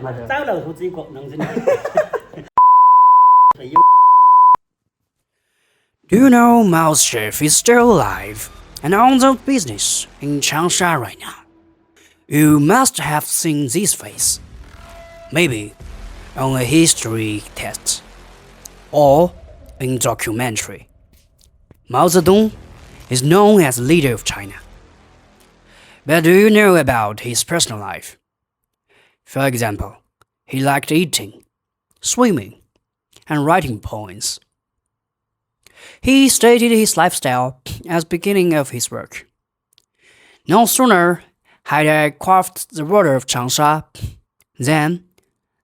糟老头子国能是。Do you know Mao's chef is still alive and owns a business in Changsha right now? You must have seen this face. Maybe on a history test or in documentary. Mao Zedong is known as the leader of China. But do you know about his personal life? For example, he liked eating, swimming, and writing poems. He stated his lifestyle as beginning of his work. No sooner had I quaffed the water of Changsha than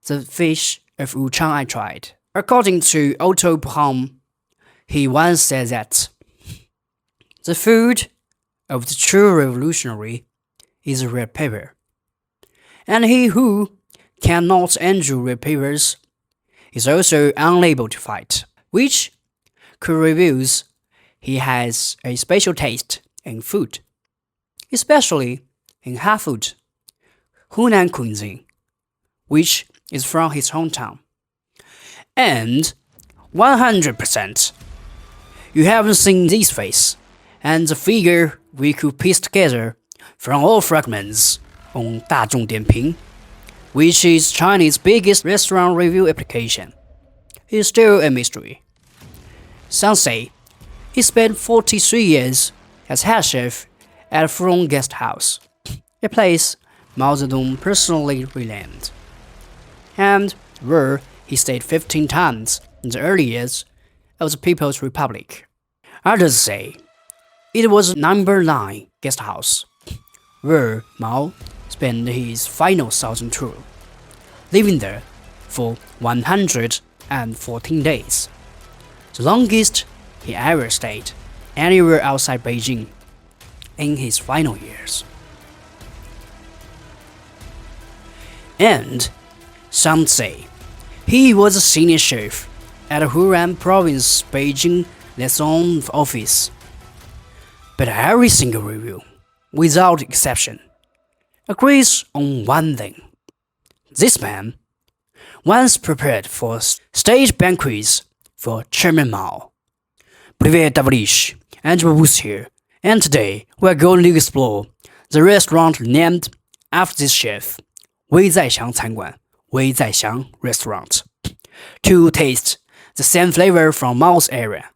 the fish of Wuchang I tried. According to Otto Braun, he once said that the food of the true revolutionary is red paper, and he who cannot endure red papers is also unable to fight, which reveals he has a special taste in food, especially in hot food, Hunan cuisine, which is from his hometown. And 100%, you haven't seen this face and the figure we could piece together from all fragments on 大众点评, which is China's biggest restaurant review application, is still a mystery. Some say he spent 43 years as head chef at Frugality Guesthouse, a place Mao Zedong personally renamed, and where he stayed 15 times in the early years of the People's Republic. Others say it was number 9 Guesthouse, where Mao spent his final southern tour, living there for 114 days, the longest he ever stayed anywhere outside Beijing in his final years. And some say he was a senior chef at Hunan province Beijing liaison office. But every single review, without exception, agrees on one thing. This man once prepared for state banquets for Chairman Mao. Привет, товарищ, Andrew Woods here, and today we're going to explore the restaurant named after this chef, 微在祥餐馆, 微在祥 restaurant, to taste the same flavor from Mao's area.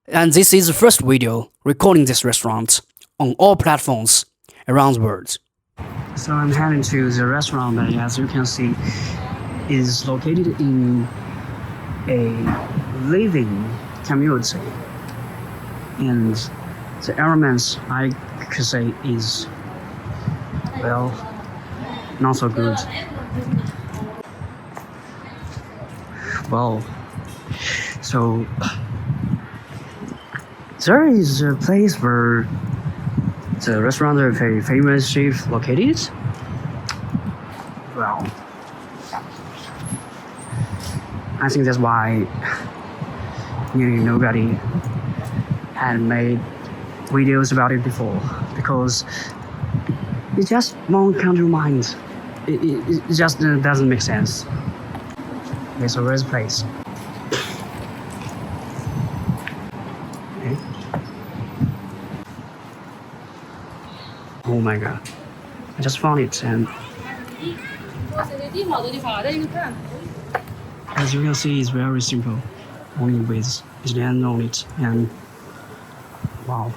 And this is the first video recording this restaurant on all platforms around the world. So I'm heading to the restaurant that, as you can see, is located in a living community, and the elements I could say is, well, not so good. Well, so there is a place where the restaurant of a famous chef located. Well, I think that's why nearly nobody had made videos about it before, because it just won't come to mind. It just doesn't make sense. Okay, so where's the place? Okay. Oh my god, I just found it, and as you can see, it's very simple, only with his name on it, and wow.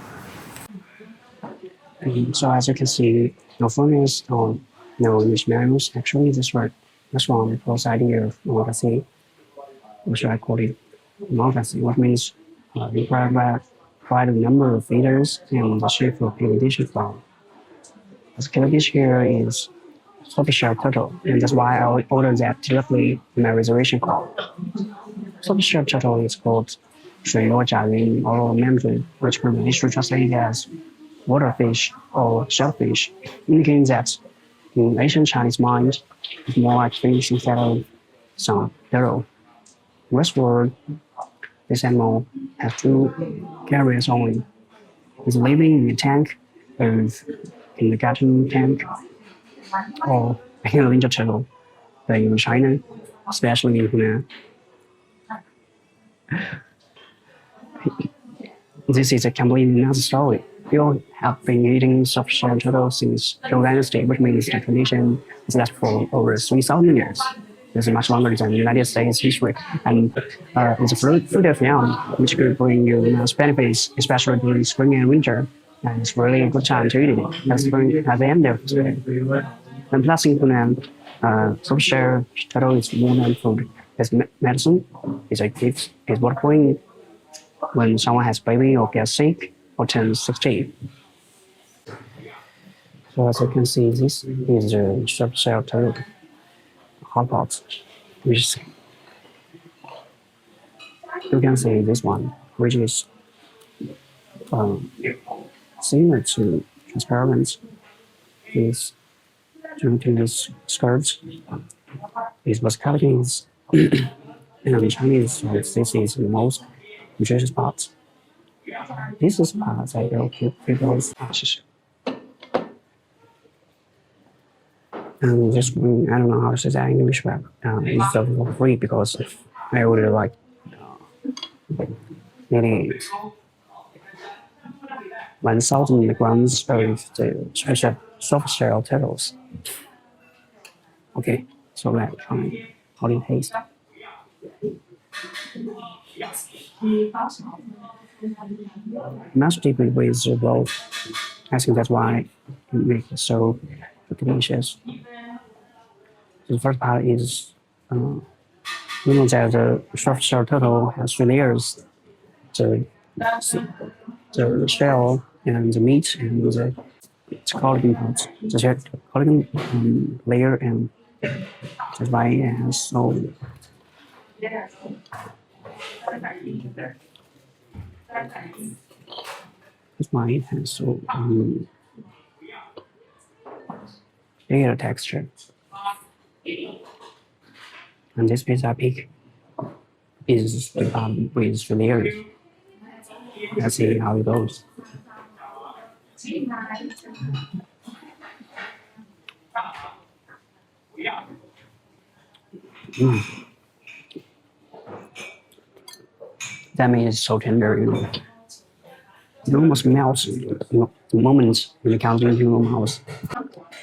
And so as you can see, no phones or no English menus. Actually, this restaurant was idea of emergency, what should I call it? Emergency, what means we provide quite a number of feeders and the chef will pick a dish from. The killer dish here is softshell turtle, and that's why I ordered that directly in my reservation call. Softshell turtle is called 水落甲鱼 or mandarin, which can be literally translated as water fish or shellfish, indicating that in ancient Chinese mind, it's more like fish instead of some turtle. Westward, this animal has 2 carriers only. It's living in a tank of kindergarten tank or in a ninja turtle. in China, especially in Hunan. This is a completely another story. People have been eating softshell turtle since Zhou Dynasty, which means the tradition has lasted for over 3,000 years. This is much longer than the United States history, and it's a fruit of yam, which could bring you mass benefits, especially during spring and winter. And it's really a good time to eat it at the end of spring. And plus, in Hunan, softshell turtle is more than food. It's medicine. It's a gift. It's worth bringing when someone has baby or gets sick or turns 16. So as you can see, this is the softshell turtle hot pot, which you can see this one, which is similar to transparent. Is gelatinous skirts. It was coatings. In Chinese, this is the most nutritious part. This is part that will keep people's ashes. And this, I don't know how to say that in English, but it's for free because I ordered like nearly 1,000 grams of the special softshell turtles. Okay, so let's try how it tastes. Mashed deeply with the broth. I think that's why it makes it so delicious. The first part is, that the softshell turtle has 3 layers: the shell and the meat and the collagen part. The collagen layer, and that's why it has so. That's why it has so layer texture. And this pizza pig is with the layers. Let's see how it goes. That means it's so tender, It almost melts, the moment when it comes into your mouth.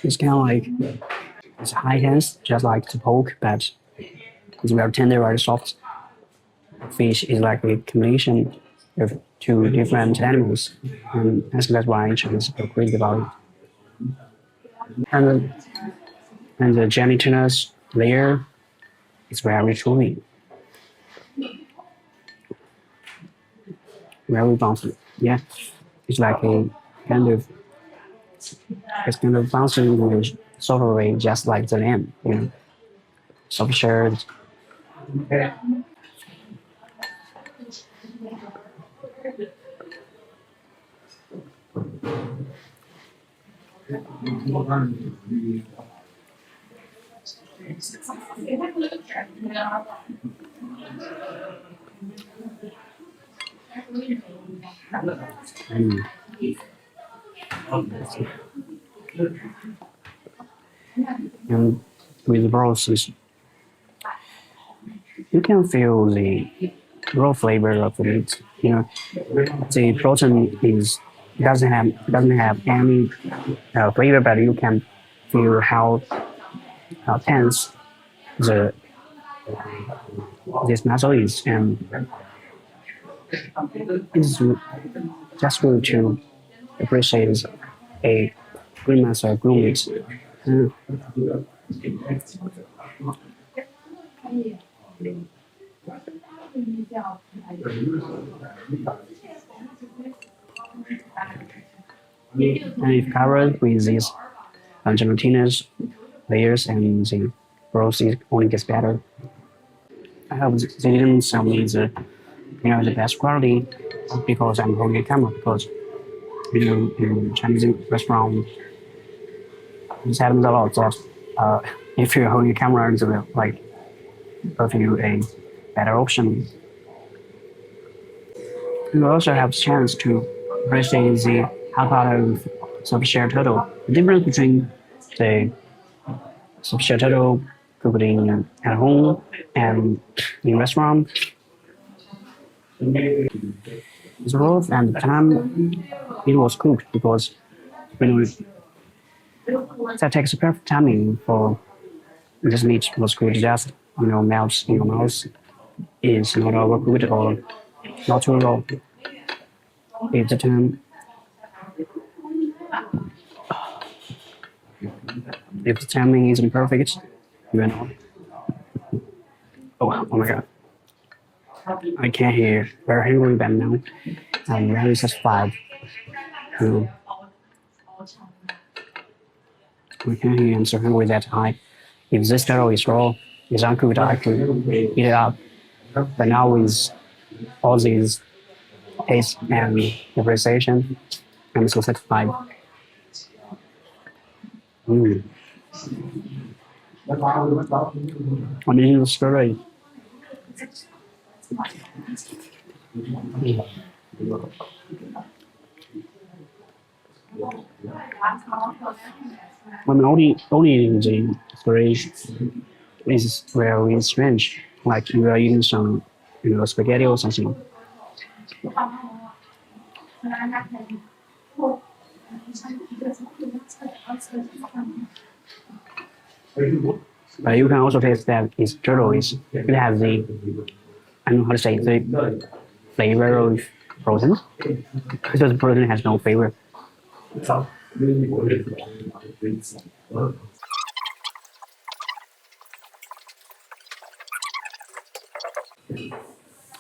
It's kind of like, it's high tense, just like the pork, but it's very tender, very soft. Fish is like a combination of 2 different animals, and I think that's why Chinese are crazy about it. And the gelatinous layer is very chewy, very bouncy. Yeah, it's like a kind of, it's kind of bouncy in a sort of way, just like the lamb, soft shelled. And with broth, you can feel the raw flavor of the meat. The protein doesn't have any flavor, but you can feel how tense this muscle is, and it's just good to appreciate a green muscle, green meat. And if covered with these gelatinous layers, and the broth only gets better. I hope they didn't sell me the best quality because I'm holding a camera, because in Chinese restaurant this happens a lot, that if you're holding a camera, it will like offer you a better option. You also have a chance to appreciate the hot part of softshell turtle. The difference between the softshell turtle cooking at home and in restaurant. The role and the time it was cooked because that takes a perfect timing for this meat was cooked just melts in your mouth. It's not overcooked or not too raw. If the time if the timing isn't perfect, you know. Oh my god. I can't hear. Very hungry right now. I'm very satisfied. You I can't hear. I'm so hungry that if this turtle is raw, is uncooked, I could eat it up. But now with all these taste and appreciation, I'm so satisfied. Mm. I'm eating the strawberry. I'm only eating the strawberry is very strange. Like you are eating some, spaghetti or something. But you can also taste that it's turtle is it has the I don't know how to say it, the flavor of frozen. Because frozen has no flavor.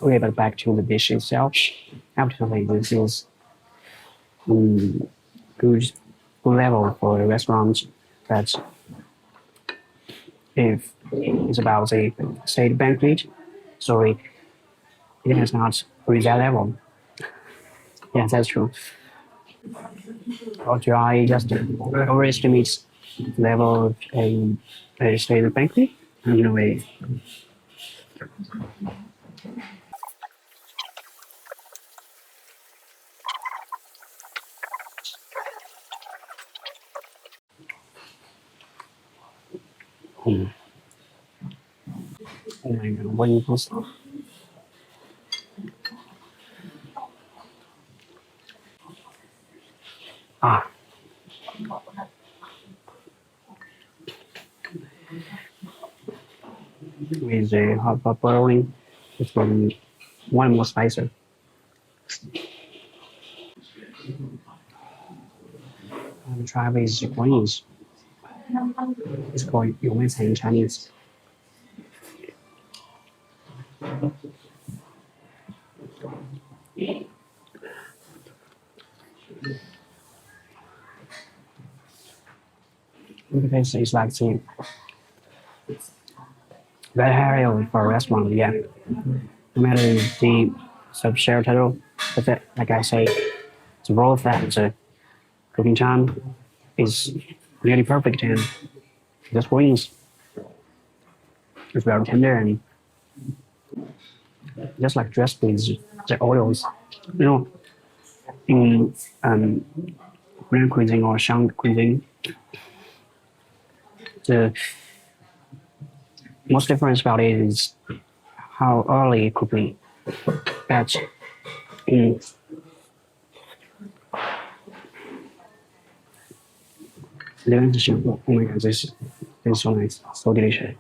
Okay, but back to the dish itself. Absolutely, this is um, good good level for the restaurant. But if it's about the state banquet, sorry, it has not reached that level. Yeah, that's true. Or do I just overestimate the level of a state banquet? In a way. Hmm. Oh my god, what is this? Ah, with the hot pot boiling, it's from one more spicer. I'm try with the greens. It's called 永味菜 in Chinese. Because it's like the very high for a restaurant, yeah. No matter the softshell title, but that, like I say, the broth and the cooking time is nearly perfect and the greens is very tender and just like dressed with the oils. You know, in Korean cuisine or Shang cuisine, the most difference about it is how early it could be. But in the oh my god, this is so nice, so delicious.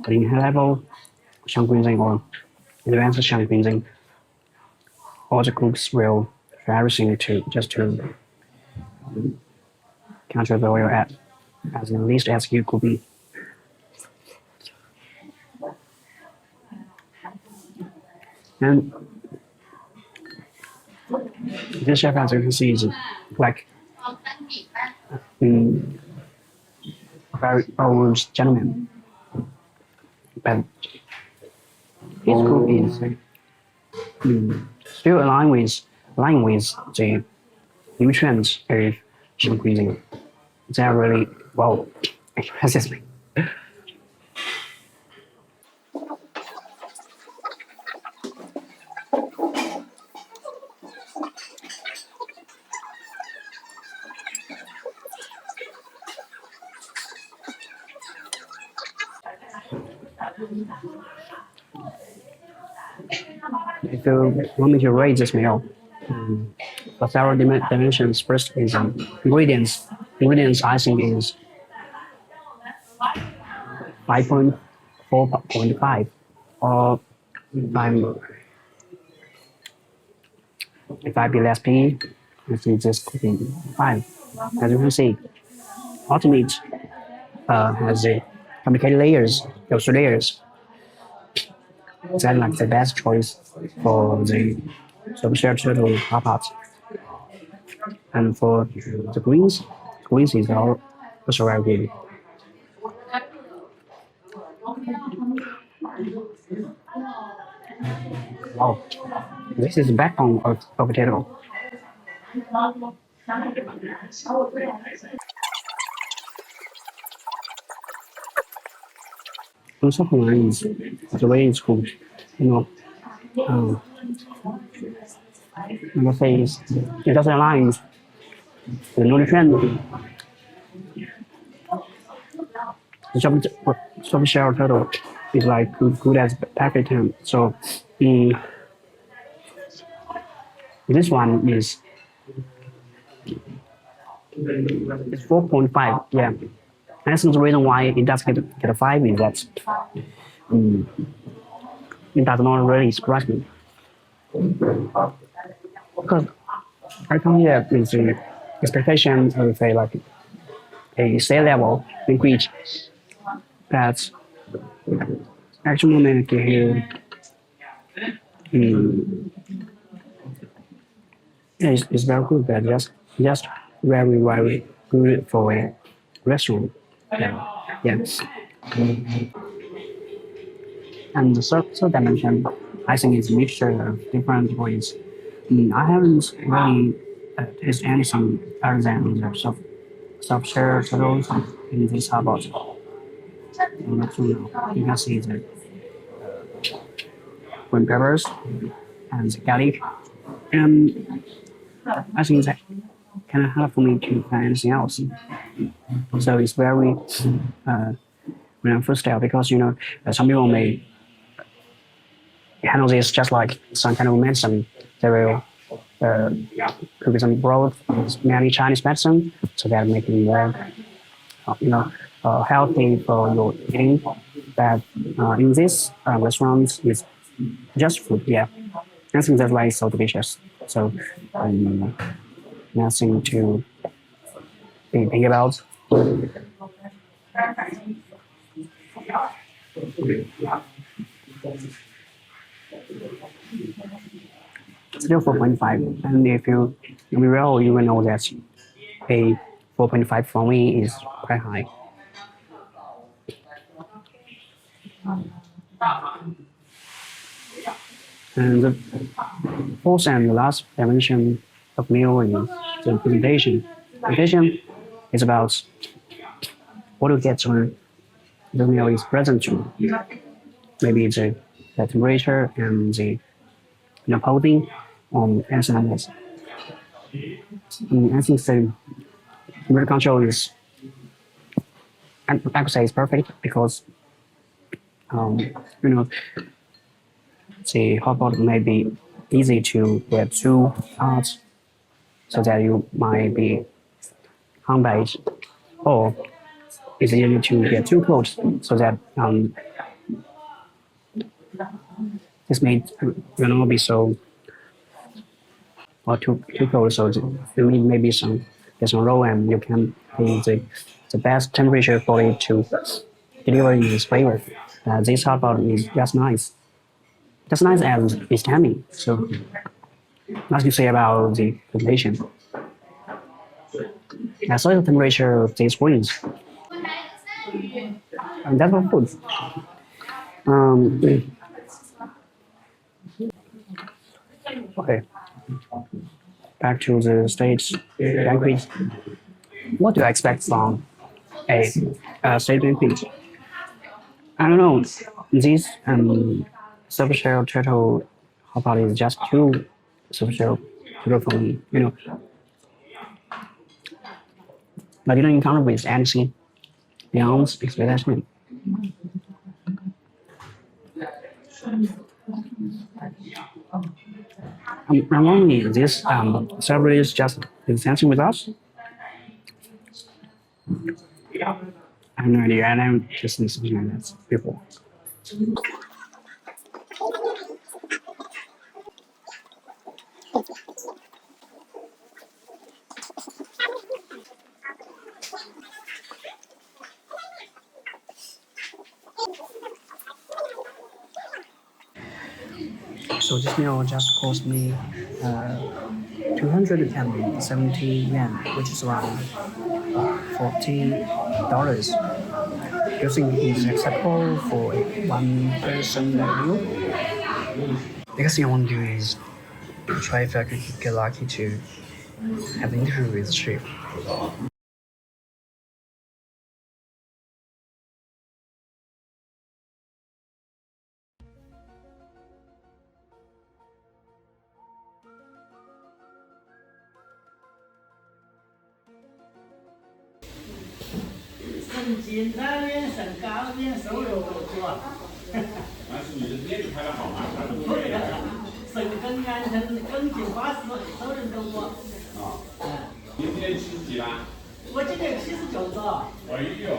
But in high level Shang cuisine or advanced Shang cuisine, all the cooks will try everything to just to control the oil at as least as you could be. And this chef, as you can see, is like um, very old gentleman, but his cook is still aligned with the nutrients of Asian cuisine. They're really wow, impresses me. If you want me to rate this meal, for several dimensions, first is ingredients. Ingredients, I think, is 5.4.5, or if I be less picky, I think this could be 5. As you can see, ultimate has the complicated layers, those layers. That's like the best choice for the softshell turtle hot pot. And for the greens is also very good. Wow, this is the backbone of potato. Also, Hunan is the way it's cooked. You know, um, the face it doesn't align the nutrition. The softshell turtle is like good as perfect time. So, um, this one is it's 4.5. Yeah. I think the reason why it does get a 5 is that it does not really surprise me. Because I come here with the expectation of a sale level increase that actually make here is very good, but just very good for a restaurant. Yes. And the third dimension, I think, is a mixture of different ways. I haven't really tasted anything other than the soft shell turtles in this harbor. You can see the green peppers and the garlic. And I think that kind of hard for me to find anything else. So it's very versatile because some people may handle this just like some kind of medicine. They will cook some broth with many Chinese medicine, so that make it more healthy for your eating. But in this restaurant, it's just food. Yeah, I think that's why it's so delicious. So nothing to think about. Still 4.5, and if you be real, you will know that a 4.5 for me is quite high. And the fourth and last dimension of meal is the presentation. Presentation is about what you get when the meal is present to. Maybe the temperature and the holding on SMS. I think the remote control is, I could say, it's perfect because the hotpot may be easy to get too hot, so that you might be hungry, or it's easy to get too cold, so that this may not be so or too cold, so you need maybe some raw, and you can be the best temperature for it to deliver its flavor. This hotpot is just nice. Just nice as it's timing. So what you say about the presentation? I saw the temperature of these greens. And that's not food. Okay. Back to the stage banquet. What do you expect from a stage banquet? I don't know. This softshell turtle hotpot is just too softshell turtle for me. I didn't encounter with anything beyond expectation. Normally, this celebrity is just dancing with us. I have no idea, and I'm just listening to that before. So this meal just cost me 270 yen, which is around $40. Do you think it's acceptable for a one-person meal? Next thing I want to do is try if I could get lucky to have an interview with the chef. 升级单元升高点收入不足。但是你的脸就拍得好嘛，神更安全，更进巴士，收人都多。你今年70几啦？我今年79了。哎呦，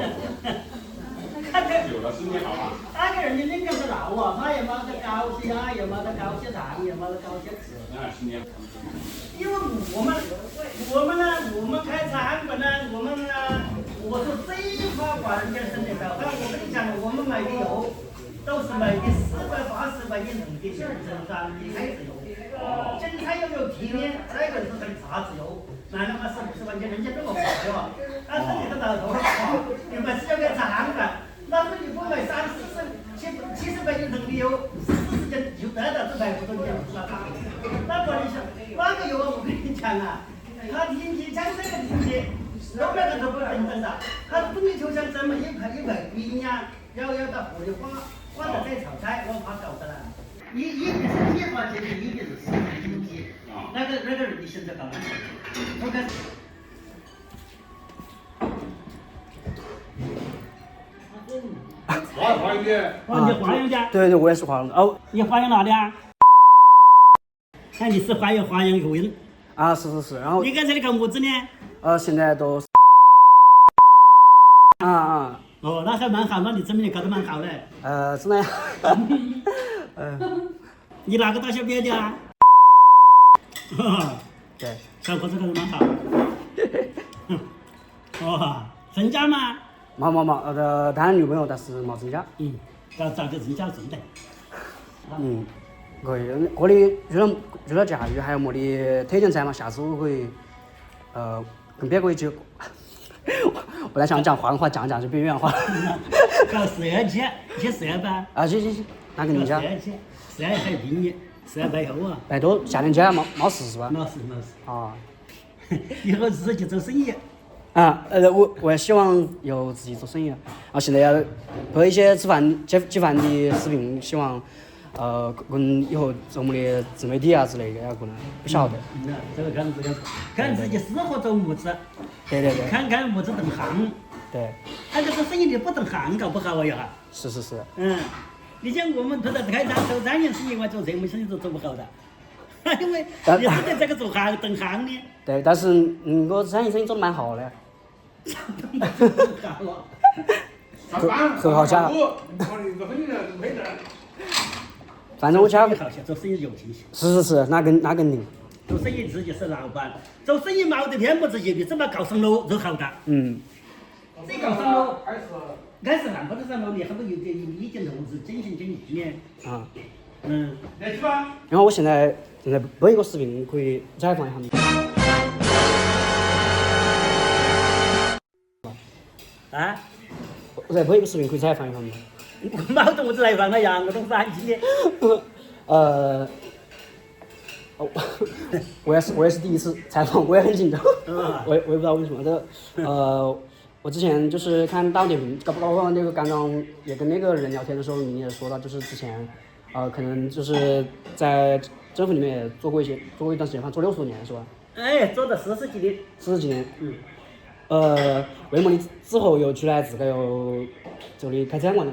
看这有了，身体好嘛？那个人的人家是闹啊，他也没得高血压，也没得高血糖，也没得高血脂。那是你。因为我们呢，我们开餐馆呢，我们呢，我是最怕管人家生意的。但我跟你讲，我们买的油都是买的480块钱成的正常的菜籽油，韭菜油有提炼，再一个是很茶籽油，那他妈40-50块钱，人家这么贵哦，但是你的老头儿你们是要给餐馆，那么你不买70块钱成的油，40斤就得到100多钱，是吧？那管理想，那个油我跟你讲啊，他天气像这个天气，老百姓都不平等的，他冬天就像这么一块冰呀，要到火里放着再炒菜，我怕搞的了。一个是计划经济，一个是实际经济，那个人的现在搞完了，我看。华阳的。哦，你华阳的？对，我也是华阳的。哦，你华阳哪里啊？那你是华阳录音？啊，是。然后你刚才那个么子呢？现在都哦，那还蛮好，那你证明你搞得蛮好嘞。真的呀。你哪个大小便的啊？对。小伙子搞得蛮好。哦，增加吗？没，谈女朋友，但是没增加。找个增加重的。可以。这里除了驾驭，还有么的推荐菜嘛？下次我可以跟别个一起。我来想讲华人话，讲就变远话。搞社区，去社吧。行，那跟你讲。社还便宜，社背后啊。拜托，下年家没事是吧？没事。啊。以后自己做生意。我也希望有自己做生意。现在要拍一些吃饭的视频，希望跟以后做我们的自媒体啊之类的，可能不晓得。这个看自己适合做么子。对。看么子同行。对。这个生意你不同行搞不好呀。是。你像我们都在开做3年生意，我做这门生意都做不好的。因为你不得这个同行的。对，但是我生意做得蛮好的。很好笑。反正我家做生意有信心。是，那肯定。做生意自己是老板，做生意冇得天不自己的，怎么搞上路就好的。这搞上路还是按不得上路的，还不有点已经投资进行呢。来去吧。然后我现在播一个视频，可以采访一下你。我再播一个视频，可以采访一下你。冇同志来访呀，我都反击的。我也是第一次采访，我也很紧张。我也不知道为什么我之前就是看大众点评，包括那个刚刚也跟那个人聊天的时候，你也说到，就是之前可能就是在政府里面也做过一段时间，做60多年是吧？做了40几年。40几年。为什么你之后又出来自个又这里开餐馆呢？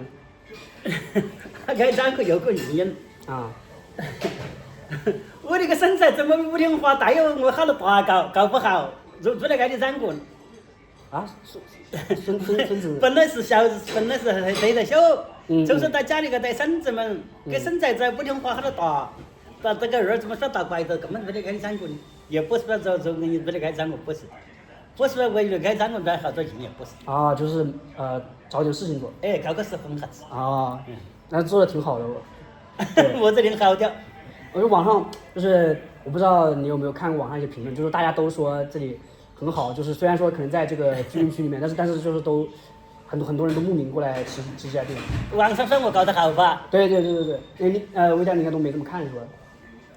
开张口有个原因。啊，我这个身材怎么五天花带有我好多大搞不好，做来开的染过。啊，孙子，本来是对得小，就是在家里个带孙子们，给身材在五天花好多大，把这个儿子们说大怪的，根本不得开的染过的，也不是说走你不得开染过，不是为了开染过赚好多钱，也不是。啊，就是找点事情做。哎，搞个是混哈子。啊，那做的挺好的。我这里好掉。我就网上就是我不知道你有没有看过网上一些评论，就是大家都说这里很好，就是虽然说可能在这个居民区里面，但是就是都很多人都慕名过来吃这家店。网上说我搞得好吧？对。你魏大你应该都没怎么看是吧？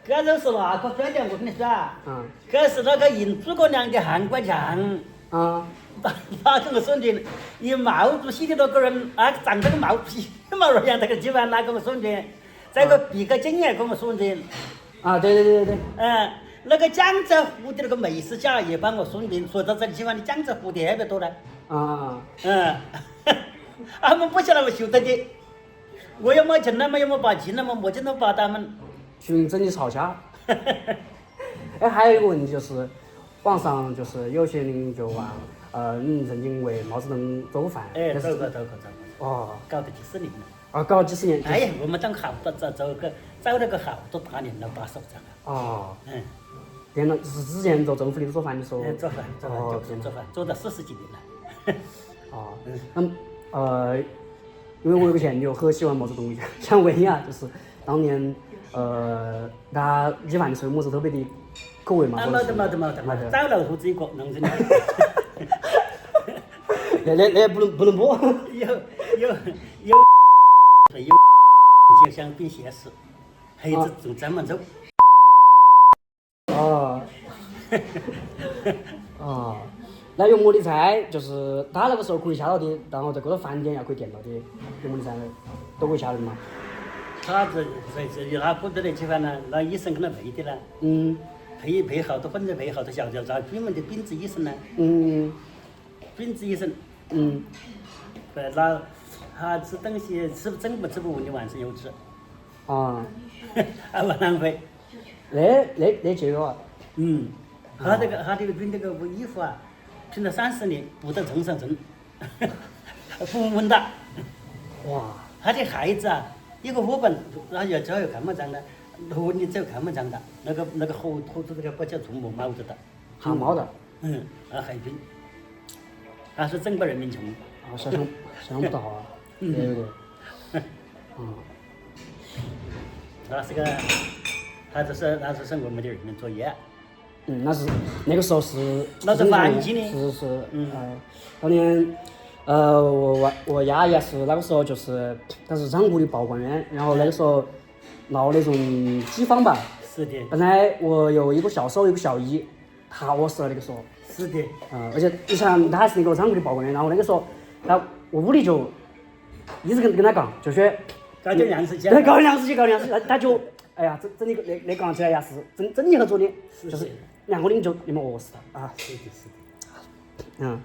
这就是那个专家，我跟你说啊。嗯。这是那个印诸葛亮的汉官强。啊。他跟我说的，以毛主席的那个人啊，长这个毛主席毛那样那个地方，他跟我说的。这个毕个经验跟我说的。啊，对。那个江浙沪的那个美食家也帮我说明，说到这个地方的江浙沪的特别多了。他们不晓得我修得的，我要没钱了嘛，要么把钱了嘛，没钱都把他们。寻真的吵架。哎，还有一个问题就是，网上就是有些人就话，你曾经为毛泽东做过饭。哎，做过。哦。搞了几十年了。啊，搞了几十年。哎呀，我们当好多找了个好多大年老把手掌了。哦。天呐，就是之前做政府里做饭的时候。做饭，做到40几年了。哦。那因为我有个前女友很喜欢毛泽东，想问一下，就是当年他煮饭的时候，么子特别的口味嘛？没得，找老头子一个弄成的。那不能播。有相比现实，孩子就这么走。哦，那有么的菜，就是他那个时候可以下到的，然后在这个饭店也可以点到的，有么的菜都可以下的嘛？他他不得那吃饭呢，那医生跟他配的呢。配好多粉子，配好多小椒，然后专门的饼子医生呢。饼子医生。那他吃东西吃不完，你晚上有吃。还不浪费。那节约啊。他这个饼这个衣服啊，拼了30年不得正上正，不稳的。哇！他的孩子啊，一个伙伴，他要找又看不长的，6年之后看不长的，那个猴子这个不叫触摸毛子的，汗毛的。海滨，他是整个人民穷。想不到啊。对。那是我们的人民作业。那个时候是。那是反击的。是。当年我丫也是那个时候就是他是厂部的报关员，然后那个时候闹那种饥荒吧。是的。本来我有一个小叔，一个小姨，他饿死了那个时候。是的。而且你想，他还是一个厂部的报关员，然后那个时候，我屋里就一直跟他杠，就说搞点粮食去。搞点粮食，他就哎呀，整那杠起来也是真结合做的，就是2个人就那么饿死了啊。是的。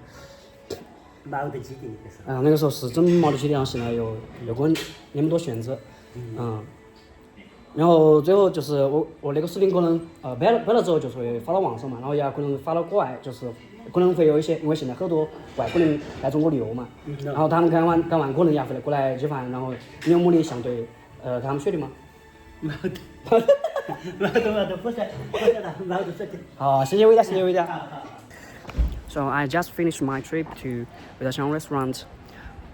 没得几点的时候。那个时候是真没得起的，然后现在又过那么多选择。然后最后就是我那个视频可能拍了之后就是会发到网上嘛，然后也可能发到国外，就是可能会有一些，因为现在很多外国人来中国旅游嘛，然后他们看完可能也会过来吃饭，然后你有么的相对跟他们说的吗？没得，不是的，没得说的。好，谢谢魏大。So I just finished my trip to Guesthouse restaurant.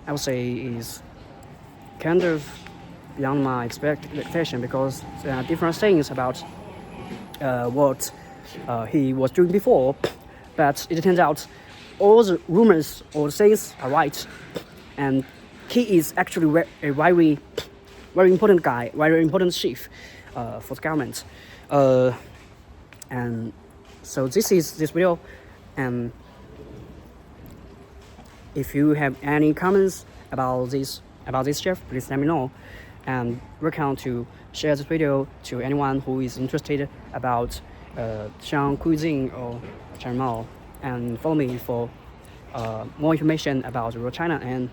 I would say is kind of beyond my expectation because there are different things about what he was doing before, but it turns out all the rumors or the things are right, and he is actually a very important guy, very important chief for the government, and so this is this video, and if you have any comments about this chef, please let me know. And welcome to share this video to anyone who is interested about Xi'an cuisine or Chairman Mao, and follow me for more information about rural China and